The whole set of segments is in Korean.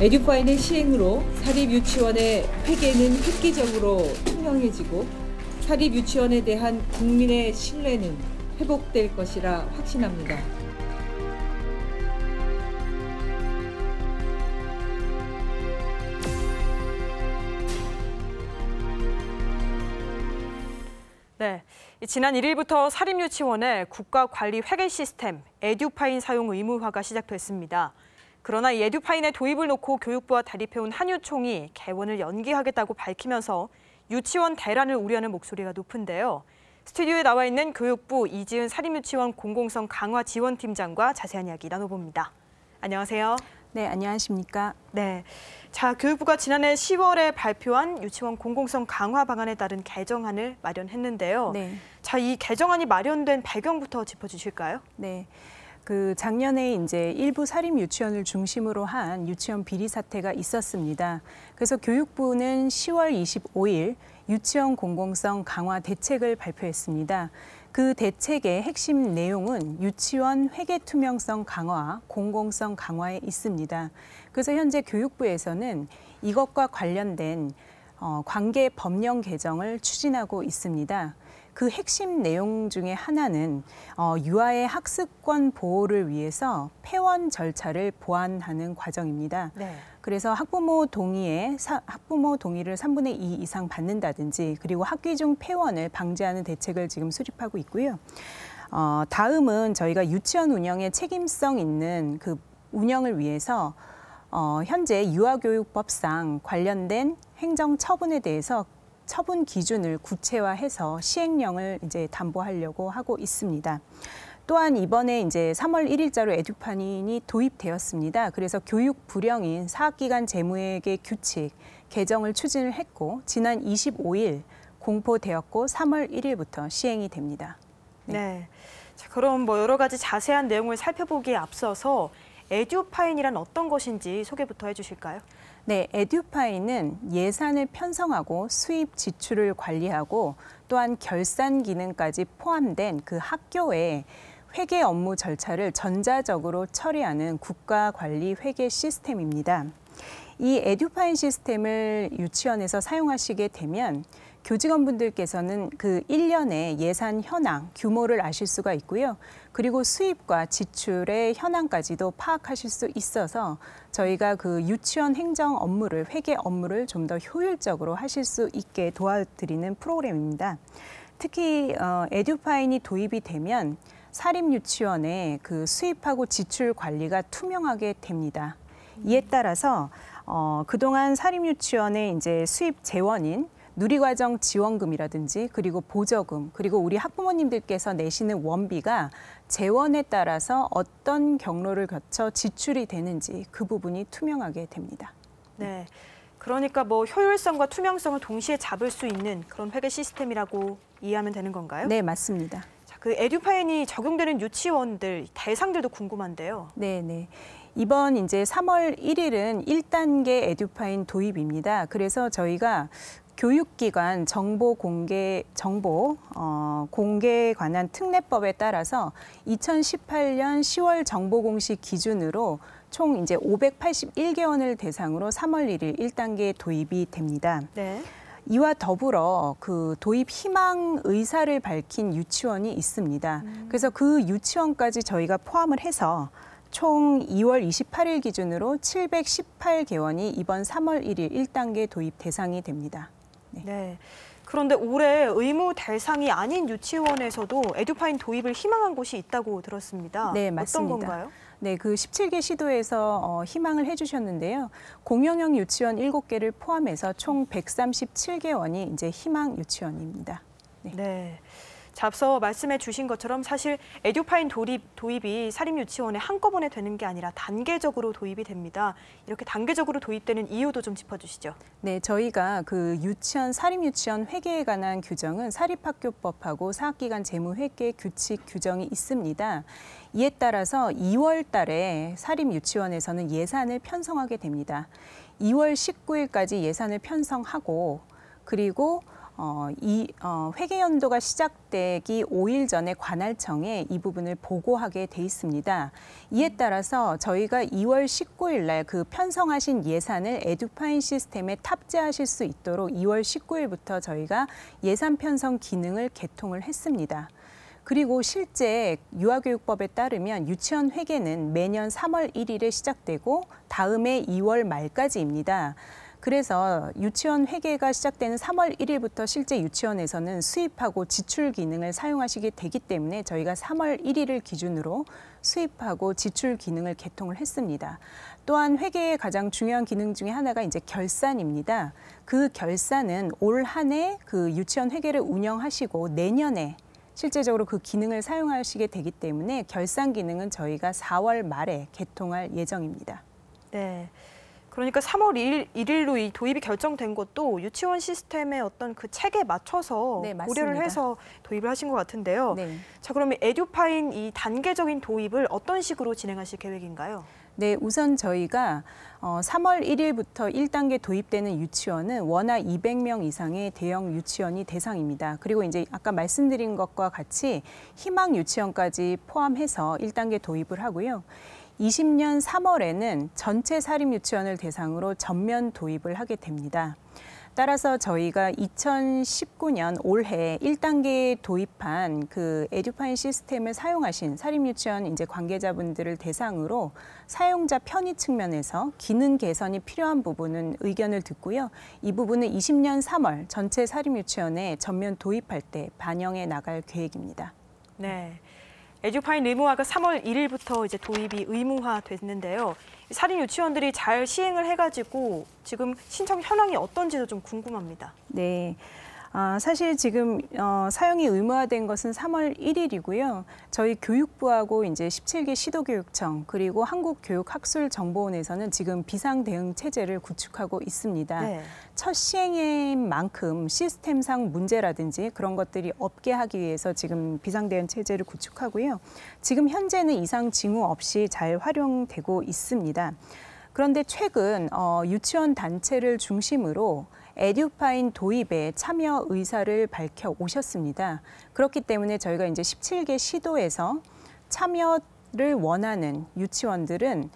에듀파인의 시행으로 사립유치원의 회계는 획기적으로 투명해지고 사립유치원에 대한 국민의 신뢰는 회복될 것이라 확신합니다. 네, 지난 1일부터 사립유치원의 국가관리 회계 시스템 에듀파인 사용 의무화가 시작됐습니다. 그러나 이 에듀파인의 도입을 놓고 교육부와 대립해온 한유총이 개원을 연기하겠다고 밝히면서 유치원 대란을 우려하는 목소리가 높은데요. 스튜디오에 나와 있는 교육부 이지은 사립유치원 공공성 강화 지원팀장과 자세한 이야기 나눠봅니다. 안녕하세요. 네, 안녕하십니까. 네, 자, 교육부가 지난해 10월에 발표한 유치원 공공성 강화 방안에 따른 개정안을 마련했는데요. 네. 자, 이 개정안이 마련된 배경부터 짚어주실까요? 네. 작년에 이제 일부 사립 유치원을 중심으로 한 유치원 비리 사태가 있었습니다. 그래서 교육부는 10월 25일 유치원 공공성 강화 대책을 발표했습니다. 그 대책의 핵심 내용은 유치원 회계 투명성 강화, 공공성 강화에 있습니다. 그래서 현재 교육부에서는 이것과 관련된 관계 법령 개정을 추진하고 있습니다. 그 핵심 내용 중에 하나는 유아의 학습권 보호를 위해서 폐원 절차를 보완하는 과정입니다. 네. 그래서 학부모 동의를 3분의 2 이상 받는다든지 그리고 학기 중 폐원을 방지하는 대책을 지금 수립하고 있고요. 다음은 저희가 유치원 운영에 책임성 있는 그 운영을 위해서 현재 유아교육법상 관련된 행정 처분에 대해서 처분 기준을 구체화해서 시행령을 이제 담보하려고 하고 있습니다. 또한 이번에 이제 3월 1일자로 에듀파인이 도입되었습니다. 그래서 교육 불영인 사학기간 재무회계 규칙 개정을 추진을 했고 지난 25일 공포되었고 3월 1일부터 시행이 됩니다. 네. 자, 그럼 여러 가지 자세한 내용을 살펴보기에 앞서서 에듀파인이란 어떤 것인지 소개부터 해주실까요? 네, 에듀파인은 예산을 편성하고 수입 지출을 관리하고 또한 결산 기능까지 포함된 그 학교의 회계 업무 절차를 전자적으로 처리하는 국가관리 회계 시스템입니다. 이 에듀파인 시스템을 유치원에서 사용하시게 되면 교직원분들께서는 그 1년의 예산 현황, 규모를 아실 수가 있고요. 그리고 수입과 지출의 현황까지도 파악하실 수 있어서 저희가 그 유치원 행정 업무를, 회계 업무를 좀 더 효율적으로 하실 수 있게 도와드리는 프로그램입니다. 특히 에듀파인이 도입이 되면 사립유치원의 그 수입하고 지출 관리가 투명하게 됩니다. 이에 따라서 그동안 사립유치원의 이제 수입 재원인 누리과정 지원금이라든지 그리고 보조금 그리고 우리 학부모님들께서 내시는 원비가 재원에 따라서 어떤 경로를 거쳐 지출이 되는지 그 부분이 투명하게 됩니다. 네, 그러니까 효율성과 투명성을 동시에 잡을 수 있는 그런 회계 시스템이라고 이해하면 되는 건가요? 네, 맞습니다. 자, 그 에듀파인이 적용되는 유치원들 대상들도 궁금한데요. 네. 이번 이제 3월 1일은 1단계 에듀파인 도입입니다. 그래서 저희가 교육기관 정보 공개에 관한 특례법에 따라서 2018년 10월 정보 공시 기준으로 총 이제 581개원을 대상으로 3월 1일 1단계 도입이 됩니다. 네. 이와 더불어 그 도입 희망 의사를 밝힌 유치원이 있습니다. 그래서 그 유치원까지 저희가 포함을 해서 총 2월 28일 기준으로 718개원이 이번 3월 1일 1단계 도입 대상이 됩니다. 네. 그런데 올해 의무 대상이 아닌 유치원에서도 에듀파인 도입을 희망한 곳이 있다고 들었습니다. 네, 맞습니다. 어떤 건가요? 네, 그 17개 시도에서 희망을 해주셨는데요. 공영형 유치원 7개를 포함해서 총 137개원이 이제 희망 유치원입니다. 네. 자, 앞서 말씀해 주신 것처럼 사실 에듀파인 도입이 사립유치원에 한꺼번에 되는 게 아니라 단계적으로 도입이 됩니다. 이렇게 단계적으로 도입되는 이유도 좀 짚어주시죠. 네, 저희가 그 사립유치원 회계에 관한 규정은 사립학교법하고 사학기간 재무회계 규칙 규정이 있습니다. 이에 따라서 2월 달에 사립유치원에서는 예산을 편성하게 됩니다. 2월 19일까지 예산을 편성하고 그리고 회계 연도가 시작되기 5일 전에 관할청에 이 부분을 보고하게 돼 있습니다. 이에 따라서 저희가 2월 19일 날 그 편성하신 예산을 에듀파인 시스템에 탑재하실 수 있도록 2월 19일부터 저희가 예산 편성 기능을 개통을 했습니다. 그리고 실제 유아교육법에 따르면 유치원 회계는 매년 3월 1일에 시작되고 다음해 2월 말까지입니다. 그래서 유치원 회계가 시작되는 3월 1일부터 실제 유치원에서는 수입하고 지출 기능을 사용하시게 되기 때문에 저희가 3월 1일을 기준으로 수입하고 지출 기능을 개통을 했습니다. 또한 회계의 가장 중요한 기능 중에 하나가 이제 결산입니다. 그 결산은 올 한 해 그 유치원 회계를 운영하시고 내년에 실제적으로 그 기능을 사용하시게 되기 때문에 결산 기능은 저희가 4월 말에 개통할 예정입니다. 네. 그러니까 3월 1일로 이 도입이 결정된 것도 유치원 시스템의 어떤 그 책에 맞춰서 네, 고려를 해서 도입을 하신 것 같은데요. 네. 자, 그러면 에듀파인 이 단계적인 도입을 어떤 식으로 진행하실 계획인가요? 네, 우선 저희가 3월 1일부터 1단계 도입되는 유치원은 원화 200명 이상의 대형 유치원이 대상입니다. 그리고 이제 아까 말씀드린 것과 같이 희망 유치원까지 포함해서 1단계 도입을 하고요. 20년 3월에는 전체 사립 유치원을 대상으로 전면 도입을 하게 됩니다. 따라서 저희가 2019년 올해 1단계에 도입한 그 에듀파인 시스템을 사용하신 사립유치원 이제 관계자분들을 대상으로 사용자 편의 측면에서 기능 개선이 필요한 부분은 의견을 듣고요. 이 부분은 20년 3월 전체 사립유치원에 전면 도입할 때 반영해 나갈 계획입니다. 네. 에듀파인 의무화가 3월 1일부터 이제 도입이 의무화됐는데요. 사립 유치원들이 잘 시행을 해가지고 지금 신청 현황이 어떤지도 좀 궁금합니다. 네. 사실 지금 사용이 의무화된 것은 3월 1일이고요. 저희 교육부하고 이제 17개 시도교육청 그리고 한국교육학술정보원에서는 지금 비상 대응 체제를 구축하고 있습니다. 네. 첫 시행인 만큼 시스템상 문제라든지 그런 것들이 없게 하기 위해서 지금 비상 대응 체제를 구축하고요. 지금 현재는 이상 징후 없이 잘 활용되고 있습니다. 그런데 최근 유치원 단체를 중심으로 에듀파인 도입에 참여 의사를 밝혀 오셨습니다. 그렇기 때문에 저희가 이제 17개 시도에서 참여를 원하는 유치원들은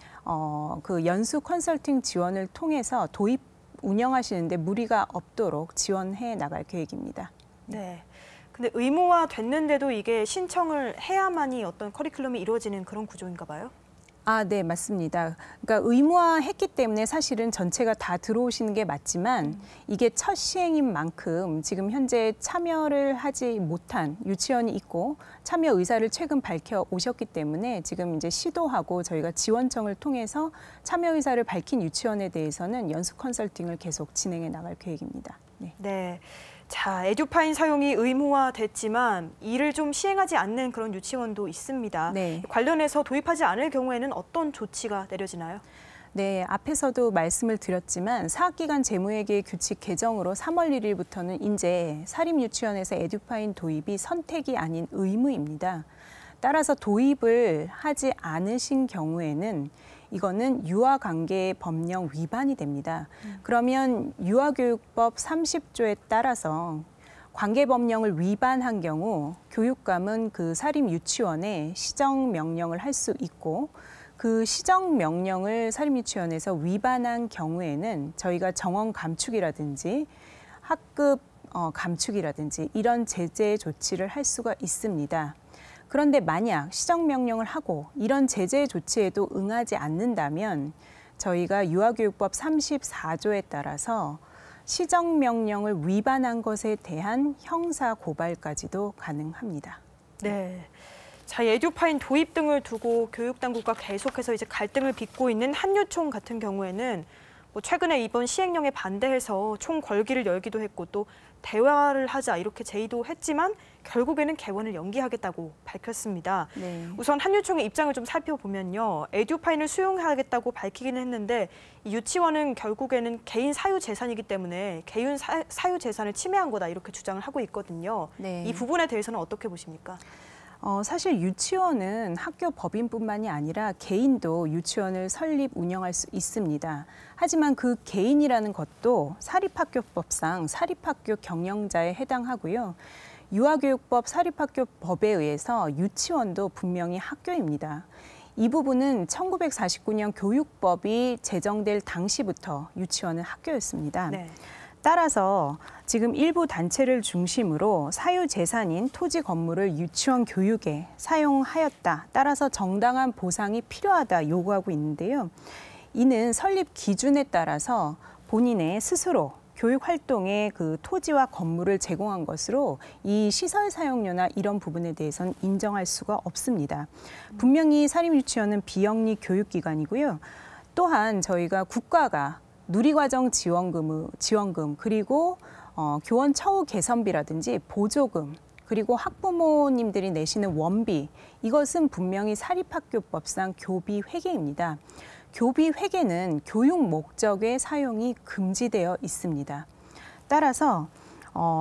그 연수 컨설팅 지원을 통해서 도입 운영하시는데 무리가 없도록 지원해 나갈 계획입니다. 네. 근데 의무화 됐는데도 이게 신청을 해야만이 어떤 커리큘럼이 이루어지는 그런 구조인가 봐요? 네, 맞습니다. 그러니까 의무화했기 때문에 사실은 전체가 다 들어오시는 게 맞지만 이게 첫 시행인 만큼 지금 현재 참여를 하지 못한 유치원이 있고 참여 의사를 최근 밝혀 오셨기 때문에 지금 이제 시도하고 저희가 지원청을 통해서 참여 의사를 밝힌 유치원에 대해서는 연수 컨설팅을 계속 진행해 나갈 계획입니다. 네. 네. 자, 에듀파인 사용이 의무화됐지만 이를 좀 시행하지 않는 그런 유치원도 있습니다. 네. 관련해서 도입하지 않을 경우에는 어떤 조치가 내려지나요? 네, 앞에서도 말씀을 드렸지만 사학기간 재무회계 규칙 개정으로 3월 1일부터는 이제 사립유치원에서 에듀파인 도입이 선택이 아닌 의무입니다. 따라서 도입을 하지 않으신 경우에는 이거는 유아관계 법령 위반이 됩니다. 그러면 유아교육법 30조에 따라서 관계법령을 위반한 경우 교육감은 그 사립유치원에 시정명령을 할 수 있고 그 시정명령을 사립유치원에서 위반한 경우에는 저희가 정원 감축이라든지 학급 감축이라든지 이런 제재 조치를 할 수가 있습니다. 그런데 만약 시정명령을 하고 이런 제재 조치에도 응하지 않는다면 저희가 유아교육법 34조에 따라서 시정명령을 위반한 것에 대한 형사고발까지도 가능합니다. 네. 자, 에듀파인 도입 등을 두고 교육당국과 계속해서 이제 갈등을 빚고 있는 한유총 같은 경우에는 최근에 이번 시행령에 반대해서 총궐기를 열기도 했고 또 대화를 하자 이렇게 제의도 했지만 결국에는 개원을 연기하겠다고 밝혔습니다. 네. 우선 한유총의 입장을 좀 살펴보면요. 에듀파인을 수용하겠다고 밝히기는 했는데 이 유치원은 결국에는 개인 사유 재산이기 때문에 개인 사유 재산을 침해한 거다 이렇게 주장을 하고 있거든요. 네. 이 부분에 대해서는 어떻게 보십니까? 사실 유치원은 학교 법인뿐만이 아니라 개인도 유치원을 설립, 운영할 수 있습니다. 하지만 그 개인이라는 것도 사립학교법상 사립학교 경영자에 해당하고요. 유아교육법 사립학교법에 의해서 유치원도 분명히 학교입니다. 이 부분은 1949년 교육법이 제정될 당시부터 유치원은 학교였습니다. 네. 따라서 지금 일부 단체를 중심으로 사유재산인 토지 건물을 유치원 교육에 사용하였다. 따라서 정당한 보상이 필요하다 요구하고 있는데요. 이는 설립 기준에 따라서 본인의 스스로 교육 활동에 그 토지와 건물을 제공한 것으로 이 시설 사용료나 이런 부분에 대해서는 인정할 수가 없습니다. 분명히 사립유치원은 비영리 교육기관이고요. 또한 저희가 국가가 누리과정 지원금 그리고 교원 처우 개선비라든지 보조금 그리고 학부모님들이 내시는 원비 이것은 분명히 사립학교법상 교비 회계입니다. 교비 회계는 교육 목적의 사용이 금지되어 있습니다. 따라서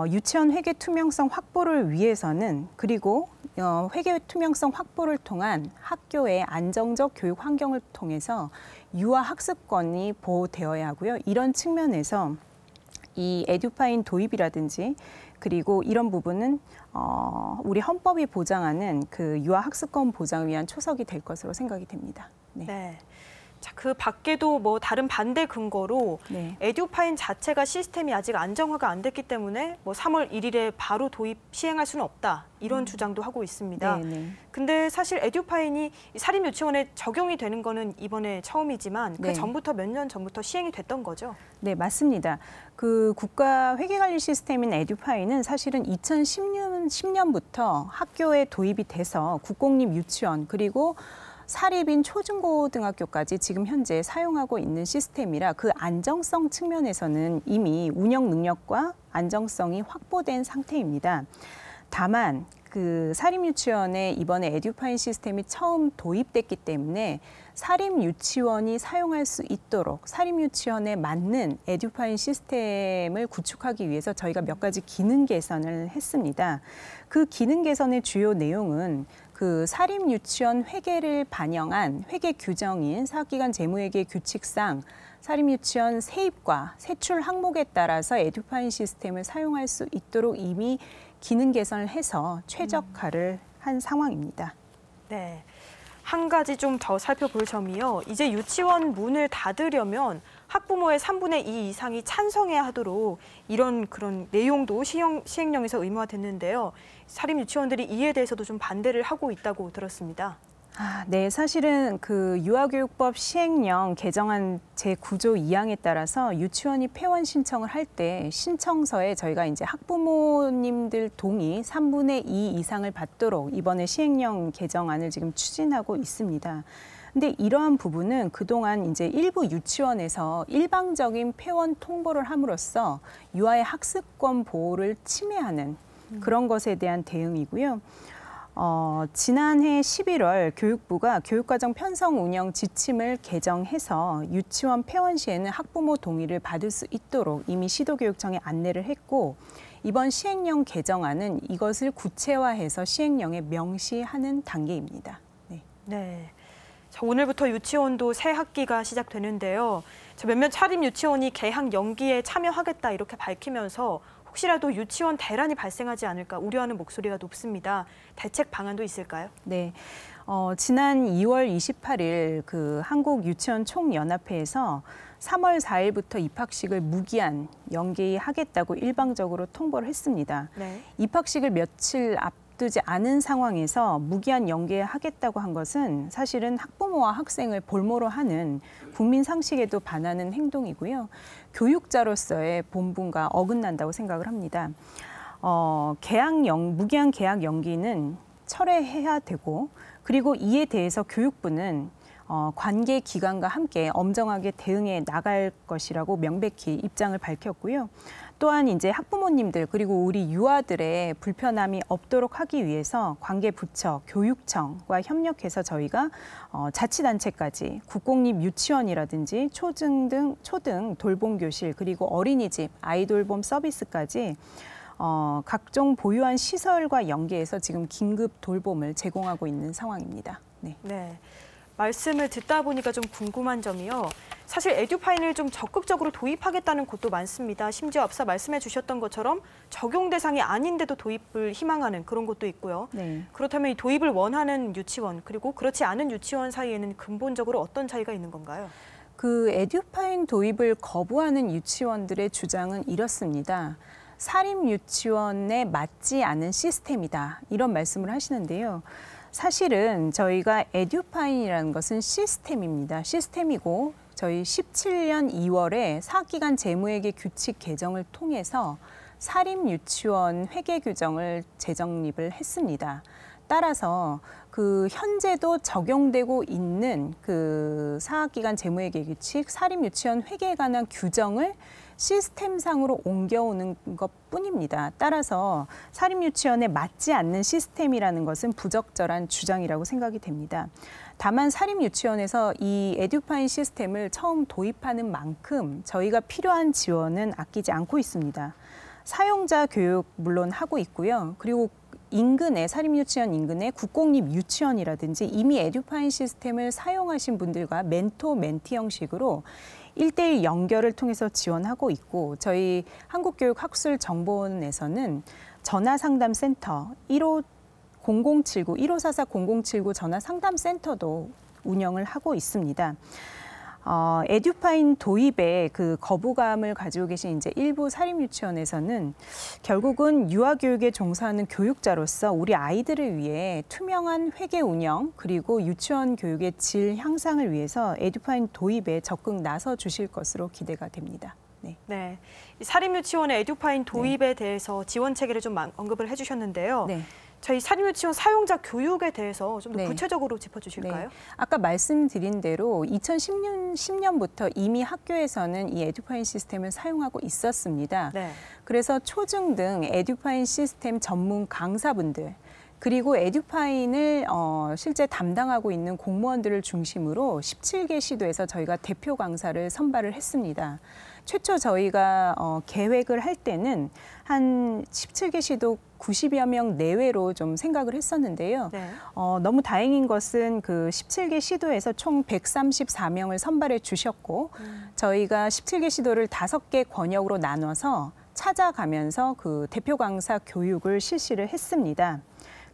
유치원 회계 투명성 확보를 위해서는 그리고 회계 투명성 확보를 통한 학교의 안정적 교육 환경을 통해서 유아 학습권이 보호되어야 하고요. 이런 측면에서 이 에듀파인 도입이라든지 그리고 이런 부분은 우리 헌법이 보장하는 그 유아 학습권 보장을 위한 초석이 될 것으로 생각이 됩니다. 네. 네. 자, 그 밖에도 뭐 다른 반대 근거로 네. 에듀파인 자체가 시스템이 아직 안정화가 안 됐기 때문에 뭐 3월 1일에 바로 도입 시행할 수는 없다. 이런 주장도 하고 있습니다. 네. 근데 사실 에듀파인이 사립유치원에 적용이 되는 거는 이번에 처음이지만 그 네. 전부터 몇 년 전부터 시행이 됐던 거죠? 네, 맞습니다. 그 국가 회계관리 시스템인 에듀파인은 사실은 2010년부터 학교에 도입이 돼서 국공립 유치원 그리고 사립인 초중고등학교까지 지금 현재 사용하고 있는 시스템이라 그 안정성 측면에서는 이미 운영 능력과 안정성이 확보된 상태입니다. 다만 그 사립유치원에 이번에 에듀파인 시스템이 처음 도입됐기 때문에 사립유치원이 사용할 수 있도록 사립유치원에 맞는 에듀파인 시스템을 구축하기 위해서 저희가 몇 가지 기능 개선을 했습니다. 그 기능 개선의 주요 내용은 그 사립유치원 회계를 반영한 회계 규정인 사학기관 재무회계 규칙상 사립유치원 세입과 세출 항목에 따라서 에듀파인 시스템을 사용할 수 있도록 이미 기능 개선을 해서 최적화를 한 상황입니다. 네. 한 가지 좀 더 살펴볼 점이요. 이제 유치원 문을 닫으려면 학부모의 3분의 2 이상이 찬성해야 하도록 이런 그런 내용도 시행령에서 의무화됐는데요. 사립유치원들이 이에 대해서도 좀 반대를 하고 있다고 들었습니다. 네, 사실은 그 유아교육법 시행령 개정안 제9조 2항에 따라서 유치원이 폐원 신청을 할 때 신청서에 저희가 이제 학부모님들 동의 3분의 2 이상을 받도록 이번에 시행령 개정안을 지금 추진하고 있습니다. 근데 이러한 부분은 그동안 이제 일부 유치원에서 일방적인 폐원 통보를 함으로써 유아의 학습권 보호를 침해하는 그런 것에 대한 대응이고요. 지난해 11월 교육부가 교육과정 편성 운영 지침을 개정해서 유치원 폐원 시에는 학부모 동의를 받을 수 있도록 이미 시도교육청에 안내를 했고 이번 시행령 개정안은 이것을 구체화해서 시행령에 명시하는 단계입니다. 네. 자, 오늘부터 유치원도 새 학기가 시작되는데요. 몇몇 사립 유치원이 개학 연기에 참여하겠다 이렇게 밝히면서 혹시라도 유치원 대란이 발생하지 않을까 우려하는 목소리가 높습니다. 대책 방안도 있을까요? 네. 지난 2월 28일 그 한국유치원총연합회에서 3월 4일부터 입학식을 무기한 연기하겠다고 일방적으로 통보를 했습니다. 네. 입학식을 며칠 앞두지 않은 상황에서 무기한 연기하겠다고 한 것은 사실은 학부모와 학생을 볼모로 하는 국민 상식에도 반하는 행동이고요. 교육자로서의 본분과 어긋난다고 생각을 합니다. 무기한 개학 연기는 철회해야 되고 그리고 이에 대해서 교육부는 관계 기관과 함께 엄정하게 대응해 나갈 것이라고 명백히 입장을 밝혔고요. 또한 이제 학부모님들 그리고 우리 유아들의 불편함이 없도록 하기 위해서 관계 부처, 교육청과 협력해서 저희가 자치단체까지 국공립 유치원이라든지 초등 돌봄 교실 그리고 어린이집, 아이돌봄 서비스까지 각종 보유한 시설과 연계해서 지금 긴급 돌봄을 제공하고 있는 상황입니다. 네. 네. 말씀을 듣다 보니까 좀 궁금한 점이요. 사실 에듀파인을 좀 적극적으로 도입하겠다는 곳도 많습니다. 심지어 앞서 말씀해 주셨던 것처럼 적용 대상이 아닌데도 도입을 희망하는 그런 곳도 있고요. 네. 그렇다면 이 도입을 원하는 유치원 그리고 그렇지 않은 유치원 사이에는 근본적으로 어떤 차이가 있는 건가요? 그 에듀파인 도입을 거부하는 유치원들의 주장은 이렇습니다. 사립 유치원에 맞지 않은 시스템이다. 이런 말씀을 하시는데요. 사실은 저희가 에듀파인이라는 것은 시스템입니다. 시스템이고 저희 17년 2월에 사학기간 재무회계 규칙 개정을 통해서 사립 유치원 회계 규정을 재정립을 했습니다. 따라서 그 현재도 적용되고 있는 그 사학기간 재무회계 규칙 사립 유치원 회계에 관한 규정을 시스템상으로 옮겨오는 것뿐입니다. 따라서 사립 유치원에 맞지 않는 시스템이라는 것은 부적절한 주장이라고 생각이 됩니다. 다만 사립 유치원에서 이 에듀파인 시스템을 처음 도입하는 만큼 저희가 필요한 지원은 아끼지 않고 있습니다. 사용자 교육 물론 하고 있고요. 그리고 인근에 사립 유치원 인근에 국공립 유치원이라든지 이미 에듀파인 시스템을 사용하신 분들과 멘토 멘티 형식으로 1대1 연결을 통해서 지원하고 있고 저희 한국교육학술정보원에서는 전화상담센터 1544-0079 전화상담센터도 운영을 하고 있습니다. 에듀파인 도입에 그 거부감을 가지고 계신 이제 일부 사립유치원에서는 결국은 유아교육에 종사하는 교육자로서 우리 아이들을 위해 투명한 회계 운영 그리고 유치원 교육의 질 향상을 위해서 에듀파인 도입에 적극 나서 주실 것으로 기대가 됩니다. 네. 네, 사립유치원의 에듀파인 도입에 대해서 지원 체계를 좀 언급을 해주셨는데요. 네. 저희 사립유치원 사용자 교육에 대해서 좀 더 네. 구체적으로 짚어주실까요? 네. 아까 말씀드린 대로 2010년부터 이미 학교에서는 이 에듀파인 시스템을 사용하고 있었습니다. 네. 그래서 초중 등 에듀파인 시스템 전문 강사분들 그리고 에듀파인을 실제 담당하고 있는 공무원들을 중심으로 17개 시도에서 저희가 대표 강사를 선발을 했습니다. 최초 저희가 계획을 할 때는 한 17개 시도 90여 명 내외로 좀 생각을 했었는데요. 네. 너무 다행인 것은 그 17개 시도에서 총 134명을 선발해 주셨고 저희가 17개 시도를 5개 권역으로 나눠서 찾아가면서 그 대표 강사 교육을 실시를 했습니다.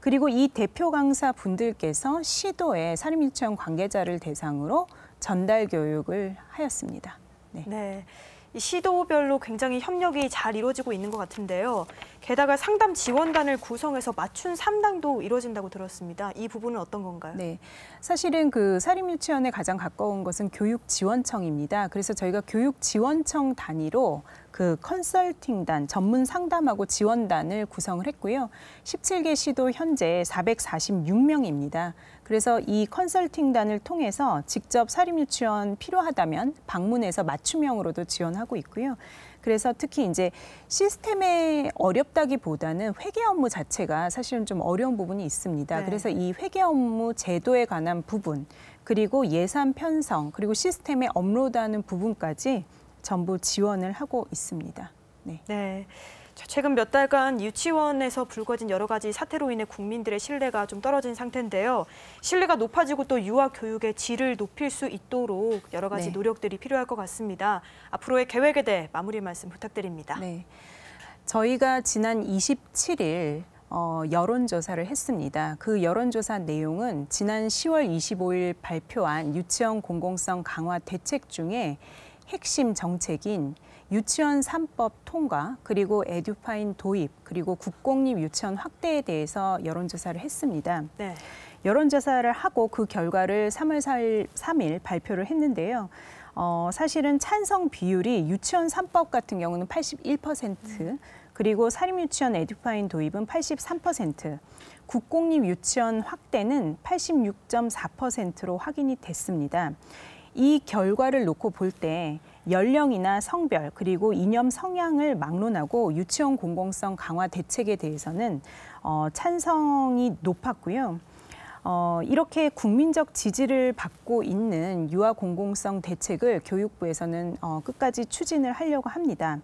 그리고 이 대표 강사 분들께서 시도의 사립유치원 관계자를 대상으로 전달 교육을 하였습니다. 네. 네. 이 시도별로 굉장히 협력이 잘 이루어지고 있는 것 같은데요. 게다가 상담 지원단을 구성해서 맞춤 상담도 이루어진다고 들었습니다. 이 부분은 어떤 건가요? 네, 사실은 그 사립유치원에 가장 가까운 것은 교육지원청입니다. 그래서 저희가 교육지원청 단위로 그 컨설팅단, 전문 상담하고 지원단을 구성을 했고요. 17개 시도 현재 446명입니다. 그래서 이 컨설팅단을 통해서 직접 사립유치원 필요하다면 방문해서 맞춤형으로도 지원하고 있고요. 그래서 특히 이제 시스템에 어렵다기보다는 회계 업무 자체가 사실은 좀 어려운 부분이 있습니다. 네. 그래서 이 회계 업무 제도에 관한 부분, 그리고 예산 편성, 그리고 시스템에 업로드하는 부분까지 전부 지원을 하고 있습니다. 네. 네. 최근 몇 달간 유치원에서 불거진 여러 가지 사태로 인해 국민들의 신뢰가 좀 떨어진 상태인데요. 신뢰가 높아지고 또 유아 교육의 질을 높일 수 있도록 여러 가지 네. 노력들이 필요할 것 같습니다. 앞으로의 계획에 대해 마무리 말씀 부탁드립니다. 네. 저희가 지난 27일 여론조사를 했습니다. 그 여론조사 내용은 지난 10월 25일 발표한 유치원 공공성 강화 대책 중에 핵심 정책인 유치원 3법 통과, 그리고 에듀파인 도입, 그리고 국공립 유치원 확대에 대해서 여론조사를 했습니다. 네. 여론조사를 하고 그 결과를 3월 3일 발표를 했는데요. 사실은 찬성 비율이 유치원 3법 같은 경우는 81%, 그리고 사립유치원 에듀파인 도입은 83%, 국공립 유치원 확대는 86.4%로 확인이 됐습니다. 이 결과를 놓고 볼 때 연령이나 성별 그리고 이념 성향을 막론하고 유치원 공공성 강화 대책에 대해서는 찬성이 높았고요. 이렇게 국민적 지지를 받고 있는 유아 공공성 대책을 교육부에서는 끝까지 추진을 하려고 합니다.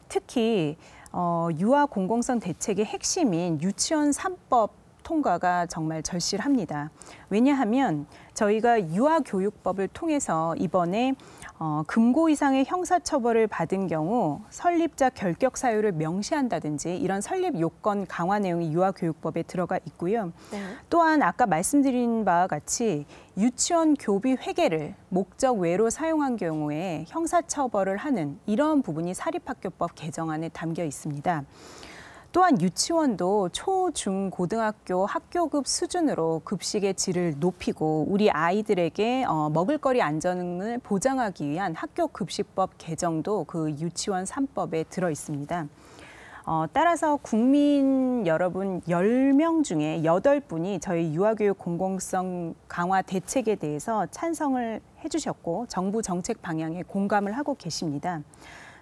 특히 유아 공공성 대책의 핵심인 유치원 3법 통과가 정말 절실합니다. 왜냐하면 저희가 유아교육법을 통해서 이번에 금고 이상의 형사처벌을 받은 경우 설립자 결격 사유를 명시한다든지 이런 설립 요건 강화 내용이 유아교육법에 들어가 있고요. 네. 또한 아까 말씀드린 바와 같이 유치원 교비 회계를 목적 외로 사용한 경우에 형사처벌을 하는 이런 부분이 사립학교법 개정안에 담겨 있습니다. 또한 유치원도 초, 중, 고등학교 학교급 수준으로 급식의 질을 높이고 우리 아이들에게 먹을거리 안전을 보장하기 위한 학교급식법 개정도 그 유치원 3법에 들어 있습니다. 따라서 국민 여러분 10명 중에 8분이 저희 유아교육 공공성 강화 대책에 대해서 찬성을 해주셨고 정부 정책 방향에 공감을 하고 계십니다.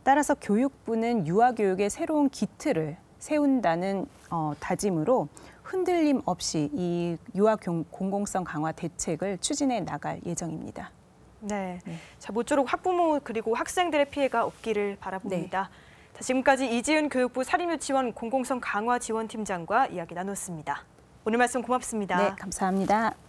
따라서 교육부는 유아교육의 새로운 기틀을 세운다는 다짐으로 흔들림 없이 이 유아 공공성 강화 대책을 추진해 나갈 예정입니다. 네, 자, 모쪼록 학부모 그리고 학생들의 피해가 없기를 바라봅니다. 네. 자, 지금까지 이지은 교육부 사립유치원 공공성 강화 지원팀장과 이야기 나눴습니다. 오늘 말씀 고맙습니다. 네, 감사합니다.